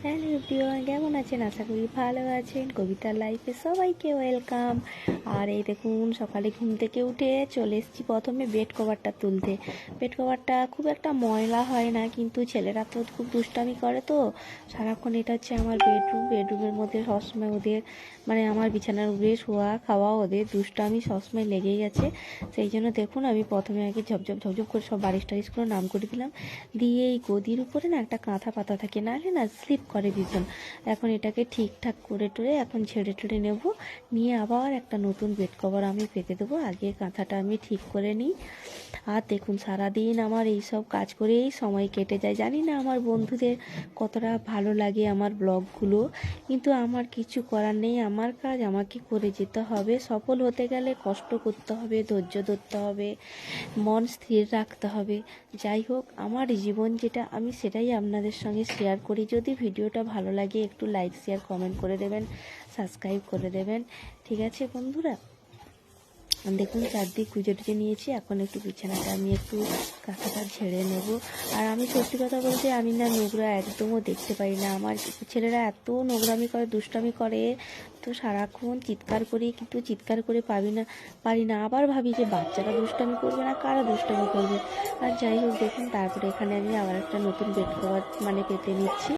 Hello everyone, কেমন আছেন? আশা করি ভালো আছেন। কবিতার লাইফে সবাইকে ওয়েলকাম। আর এই দেখুন, সকালে ঘুম থেকে উঠে চলে এসেছি প্রথমে বেড কভারটা তুলতে। বেড কভারটা খুব একটা ময়লা হয় না, কিন্তু ছেলেরা তো খুব দুষ্টামি করে, তো সারাক্ষণ এটা হচ্ছে আমার বেডরুমের মধ্যে সবসময় ওদের আমার বিছানার উপরে শোয়া খাওয়া ওদের দুষ্টামি সবসময় লেগেই আছে। সেই জন্য দেখুন, আমি প্রথমে আগে ঝপঝপ ঝপঝপ করে সব বালিশ টালিশগুলো নাম করে দিলাম। দিয়ে এই গদির উপরে না একটা কাঁথা পাতা থাকে, নাহলে না স্লিপ করে ভীষণ। এখন এটাকে ঠিকঠাক করে টরে এখন ঝেড়ে টেড়ে নেব, নিয়ে আবার একটা নতুন বেড কভার আমি পেতে দেবো। আগে কাঁথাটা আমি ঠিক করে নিই। আর দেখুন, সারাদিন আমার এই সব কাজ করেই সময় কেটে যায়। জানি না আমার বন্ধুদের কতটা ভালো লাগে আমার ব্লগগুলো, কিন্তু আমার কিছু করার নেই। আমার কাজ আমাকে করে যেতে হবে। সফল হতে গেলে কষ্ট করতে হবে, ধৈর্য ধরতে হবে, মন স্থির রাখতে হবে। যাই হোক, আমার জীবন যেটা, আমি সেটাই আপনাদের সঙ্গে শেয়ার করি। যদি ভিডিওটা ভালো লাগে একটু লাইক শেয়ার কমেন্ট করে দেবেন, সাবস্ক্রাইব করে দেবেন। ঠিক আছে বন্ধুরা, দেখুন চারদিক খুঁজে টুজে নিয়েছি। এখন একটু বিছানাটা আমি একটু কাঁথাটা ঝেড়ে নেব। আর আমি সত্যি কথা বলতে, আমি না নোংরা একদমও দেখতে পারি না। আমার ছেলেরা এত নোংরামি করে, দুষ্টামি করে, তো সারাক্ষণ চিৎকার করি, কিন্তু চিৎকার করে পারি না। আবার ভাবি যে বাচ্চারা দুষ্টামি করবে না, কারা দুষ্টামি করবে। আর যাই হোক, দেখুন তারপরে এখানে আমি আবার একটা নতুন বেড কভার পেতে নিচ্ছি।